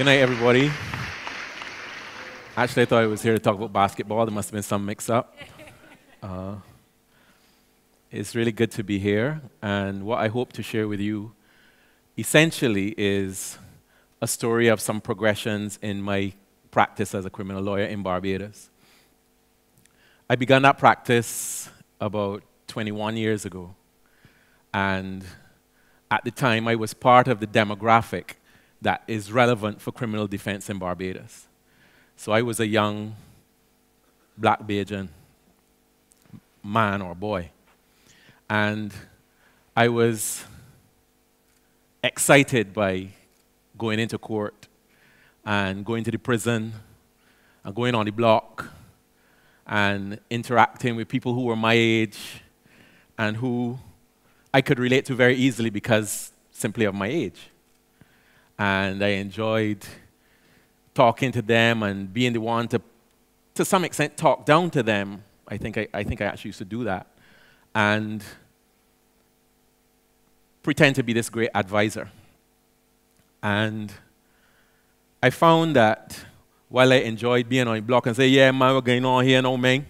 Good night, everybody. Actually, I thought I was here to talk about basketball. There must have been some mix-up. It's really good to be here. And what I hope to share with you, essentially, is a story of some progressions in my practice as a criminal lawyer in Barbados. I began that practice about 21 years ago. And at the time, I was part of the demographic that is relevant for criminal defense in Barbados. So I was a young black Bajan man or boy. And I was excited by going into court and going to the prison and going on the block and interacting with people who were my age and who I could relate to very easily because simply of my age. And I enjoyed talking to them and being the one to some extent, talk down to them. I think I actually used to do that. And pretend to be this great advisor. And I found that while I enjoyed being on the block and say, yeah, man, we're going on here now, man.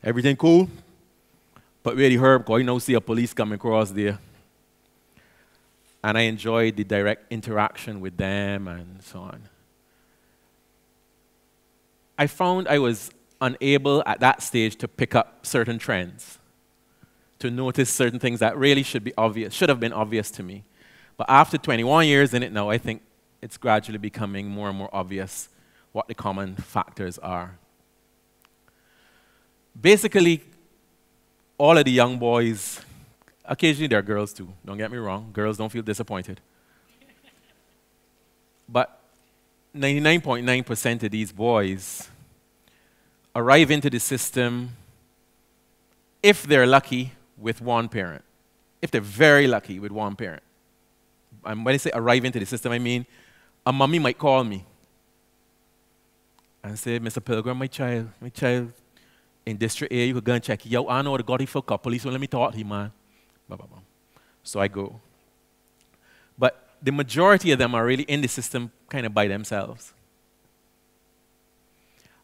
Everything cool? But really herb, because you know, see a police coming across there. And I enjoyed the direct interaction with them and so on. I found I was unable at that stage to pick up certain trends, to notice certain things that really should have been obvious to me. But after 21 years in it now, I think it's gradually becoming more and more obvious what the common factors are. Basically, all of the young boys, occasionally there are girls too, don't get me wrong, girls don't feel disappointed. But 99.9% of these boys arrive into the system, if they're lucky, with one parent. If they're very lucky, with one parent. And when I say arrive into the system, I mean a mommy might call me and say, Mr. Pilgrim, my child in District A, you could go and check. Yo, I know the God he for couple, so let me talk to him, man. Blah, blah, blah. So I go. But the majority of them are really in the system kind of by themselves.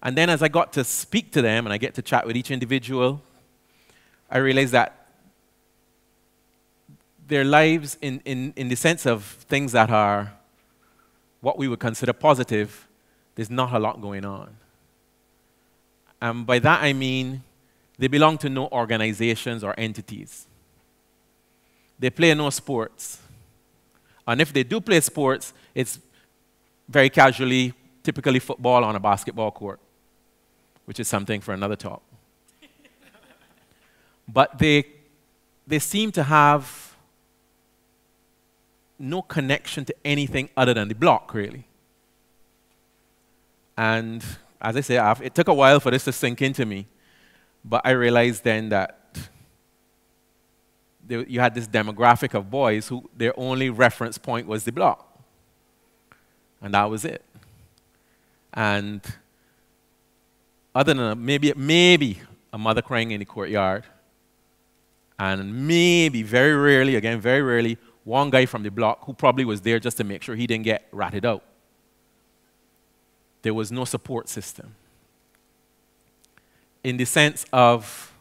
And then as I got to speak to them and I get to chat with each individual, I realized that their lives in the sense of things that are what we would consider positive, there's not a lot going on. And by that I mean they belong to no organizations or entities. They play no sports. And if they do play sports, it's very casually, typically football on a basketball court, which is something for another talk. But they seem to have no connection to anything other than the block, really. And as I say, it took a while for this to sink into me, but I realized then that you had this demographic of boys who their only reference point was the block. And that was it. And other than maybe a mother crying in the courtyard, and maybe, very rarely, one guy from the block who probably was there just to make sure he didn't get ratted out. There was no support system. In the sense of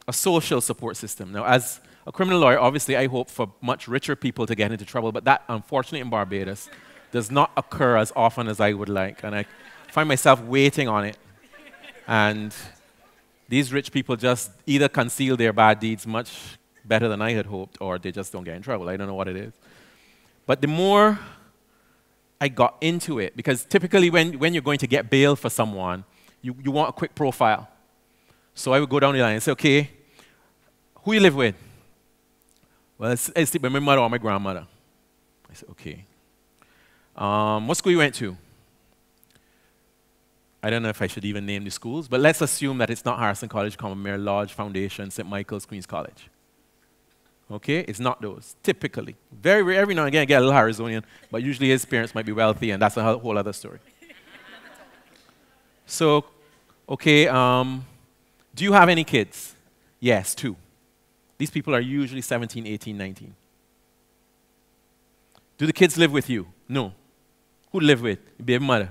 a social support system. Now, as a criminal lawyer, obviously I hope for much richer people to get into trouble, but that, unfortunately, in Barbados, does not occur as often as I would like. And I find myself waiting on it. And these rich people just either conceal their bad deeds much better than I had hoped, or they just don't get in trouble. I don't know what it is. But the more I got into it, because typically when you're going to get bail for someone, you want a quick profile. So I would go down the line and say, okay, who you live with? Well, I sleep with my mother or my grandmother. I said, okay. What school you went to? I don't know if I should even name the schools, but let's assume that it's not Harrison College, Common Mare Lodge, Foundation, St. Michael's, Queen's College. Okay? It's not those, typically. Very rare, every now and again I get a little Harrisonian, but usually his parents might be wealthy, and that's a whole other story. So, okay, do you have any kids? Yes, 2. These people are usually 17, 18, 19. Do the kids live with you? No. Who live with? Your baby mother.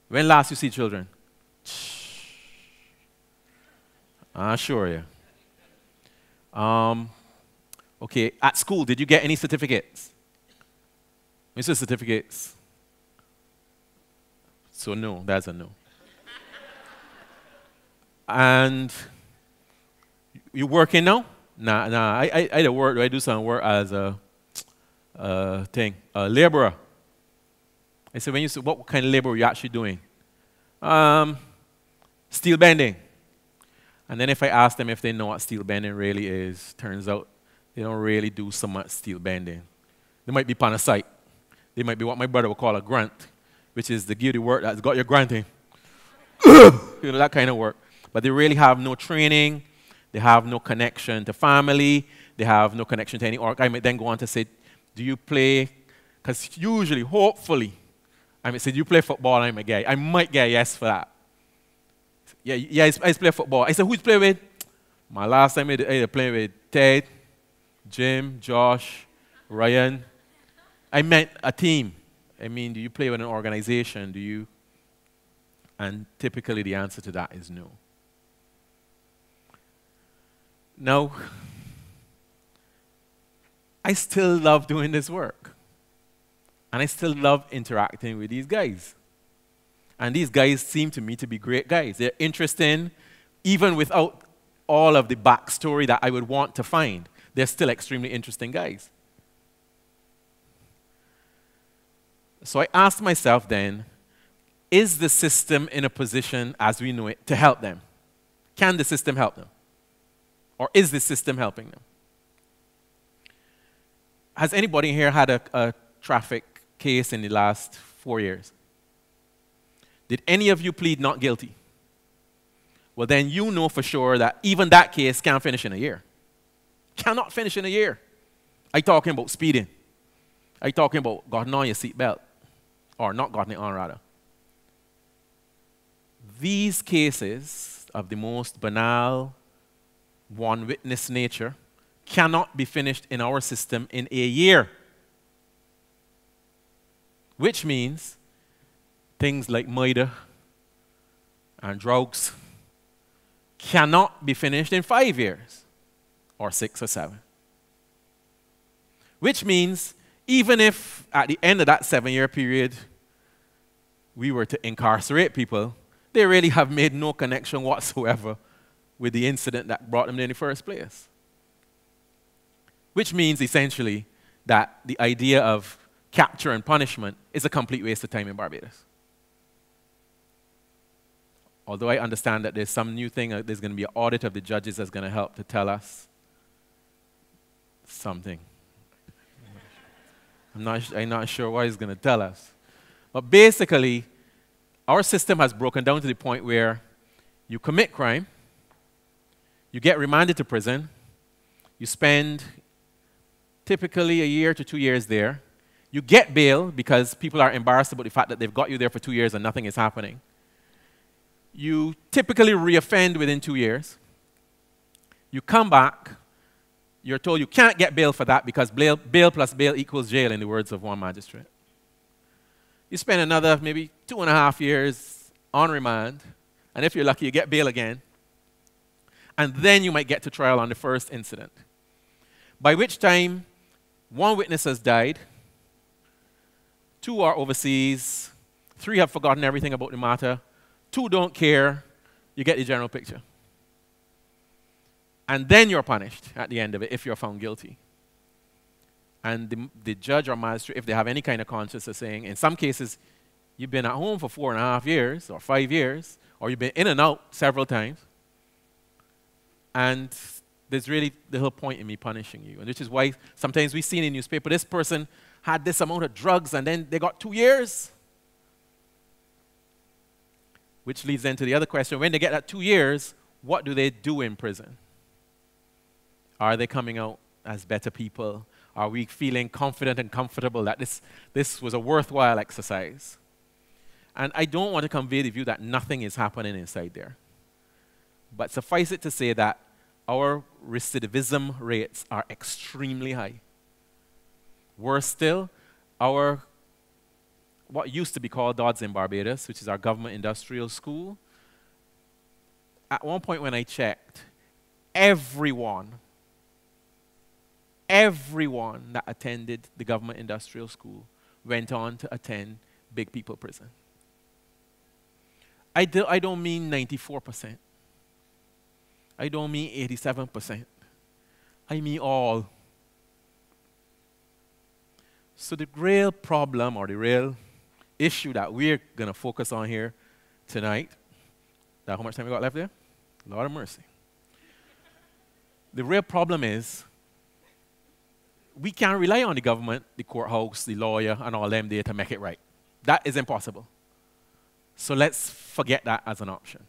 When last you see children? I'm sure you. Okay, at school, did you get any certificates? Mr. Certificates. So no, that's a no. And you working now? Nah. I do some work as a laborer. I said, when you say, what kind of labor are you actually doing? Steel bending. And then if I ask them if they know what steel bending really is, turns out they don't really do so much steel bending. They might be on a site. They might be what my brother would call a grunt, which is the gear work that's got your grunting. That kind of work. But they really have no training. They have no connection to family. They have no connection to any org. I might then go on to say, do you play? Because usually, hopefully, I might say, do you play football? I'm a guy. I might get a yes for that. Yeah, I play football. I said, who's play with? My last time I played with Ted, Jim, Josh, Ryan. I meant a team. I mean, do you play with an organization? Do you? And typically the answer to that is no. Now, I still love doing this work. And I still love interacting with these guys. And these guys seem to me to be great guys. They're interesting, even without all of the backstory that I would want to find. They're still extremely interesting guys. So I asked myself then, is the system in a position, as we know it, to help them? Can the system help them? Or is the system helping them? Has anybody here had a traffic case in the last 4 years? Did any of you plead not guilty? Well, then you know for sure that even that case can't finish in a year. Cannot finish in a year. I'm talking about speeding. I'm talking about gotten on your seatbelt. Or not gotten it on, rather. These cases of the most banal, one-witness nature cannot be finished in our system in a year. Which means things like murder and drugs cannot be finished in 5 years, or 6 or 7. Which means even if at the end of that 7-year period we were to incarcerate people, they really have made no connection whatsoever with the incident that brought them there in the first place. Which means essentially that the idea of capture and punishment is a complete waste of time in Barbados. Although I understand that there's some new thing, there's going to be an audit of the judges that's going to help to tell us something. I'm not sure what he's going to tell us. But basically, our system has broken down to the point where you commit crime, you get remanded to prison, you spend typically a year to 2 years there, you get bail because people are embarrassed about the fact that they've got you there for 2 years and nothing is happening. You typically reoffend within 2 years. You come back. You're told you can't get bail for that because bail plus bail equals jail, in the words of one magistrate. You spend another maybe 2.5 years on remand, and if you're lucky, you get bail again. And then you might get to trial on the first incident, by which time 1 witness has died, 2 are overseas, 3 have forgotten everything about the matter, 2 don't care. You get the general picture. And then you're punished at the end of it if you're found guilty. And the judge or magistrate, if they have any kind of conscience, is saying, in some cases, you've been at home for 4.5 years or 5 years, or you've been in and out several times. And there's really the whole point in me punishing you. And which is why sometimes we see in the newspaper, this person had this amount of drugs and then they got 2 years. Which leads then to the other question, when they get that 2 years, what do they do in prison? Are they coming out as better people? Are we feeling confident and comfortable that this was a worthwhile exercise? And I don't want to convey the view that nothing is happening inside there. But suffice it to say that our recidivism rates are extremely high. Worse still, our what used to be called Dodds in Barbados, which is our government industrial school. At one point when I checked, everyone that attended the government industrial school went on to attend Big People Prison. I don't mean 94%. I don't mean 87%. I mean all. So the real problem or the real issue that we're going to focus on here tonight, how much time we got left there? Lord of mercy. The real problem is we can't rely on the government, the courthouse, the lawyer, and all them there to make it right. That is impossible. So let's forget that as an option.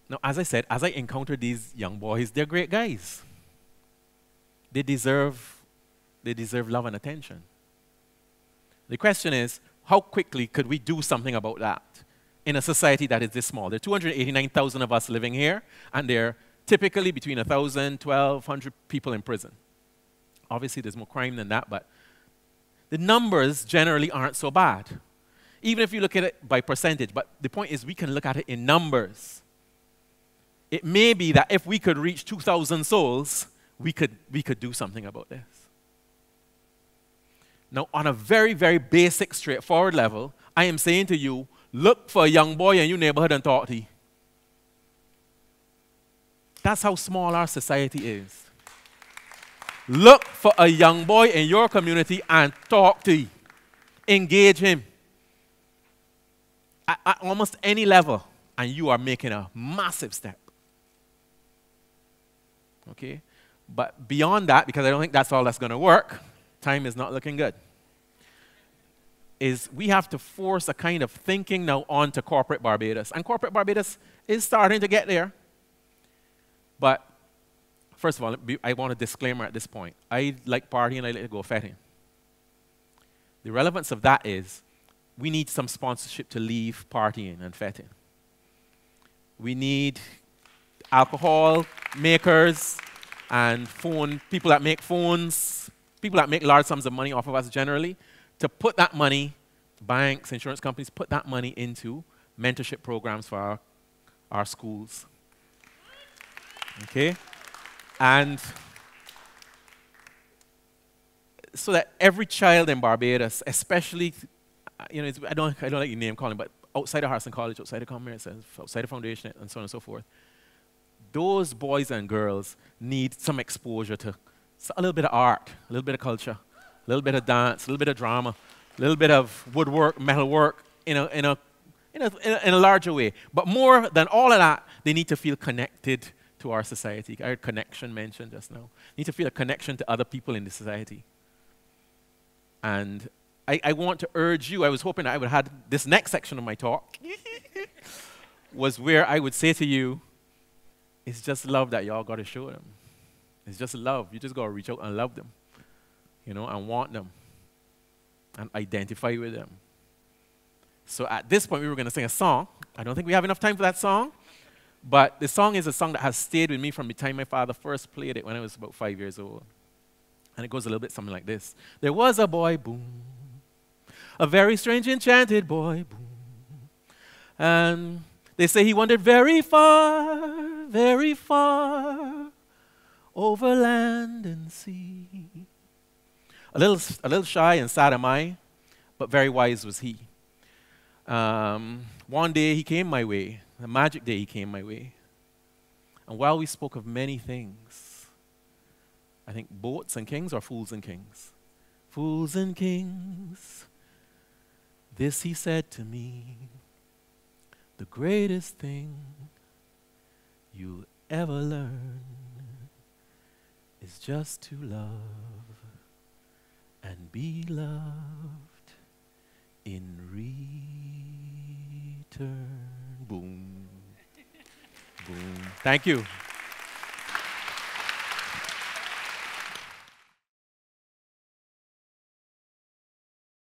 Now, as I said, as I encounter these young boys, they're great guys. They deserve love and attention. The question is, how quickly could we do something about that in a society that is this small? There are 289,000 of us living here, and there are typically between 1,000, 1,200 people in prison. Obviously, there's more crime than that, but the numbers generally aren't so bad. Even if you look at it by percentage, but the point is we can look at it in numbers. It may be that if we could reach 2,000 souls, we could do something about this. Now, on a very, very basic, straightforward level, I am saying to you, look for a young boy in your neighborhood and talk to him. That's how small our society is. Look for a young boy in your community and talk to him. Engage him. At almost any level, and you are making a massive step. Okay? But beyond that, because I don't think that's all that's going to work, time is not looking good, is we have to force a kind of thinking now onto corporate Barbados. And corporate Barbados is starting to get there. But first of all, I want a disclaimer at this point. I like partying, I like to go fetting. The relevance of that is we need some sponsorship to leave partying and fetting. We need alcohol makers and people that make phones, people that make large sums of money off of us generally, to put that money, banks, insurance companies, put that money into mentorship programs for our schools. Okay? And so that every child in Barbados, especially, you know, I don't like your name calling, but outside of Harrison College, outside of Commerce, outside of Foundation, and so on and so forth, those boys and girls need some exposure to a little bit of art, a little bit of culture, a little bit of dance, a little bit of drama, a little bit of woodwork, metalwork in a larger way. But more than all of that, they need to feel connected to our society. I heard connection mentioned just now. Need to feel a connection to other people in the society. And I want to urge you, I was hoping I would have had this next section of my talk, was where I would say to you, it's just love that y'all got to show them. It's just love. You just got to reach out and love them, you know, and want them, and identify with them. So at this point, we were going to sing a song. I don't think we have enough time for that song, but the song is a song that has stayed with me from the time my father first played it when I was about 5 years old. And it goes a little bit something like this. There was a boy, boom, a very strange, enchanted boy, boom. And they say he wandered very far over land and sea. A little shy and sad am I, but very wise was he. One day he came my way, a magic day he came my way. And while we spoke of many things, I think boats and kings or fools and kings? Fools and kings, this he said to me, the greatest thing you'll ever learn is just to love and be loved in return. Boom. Boom. Thank you.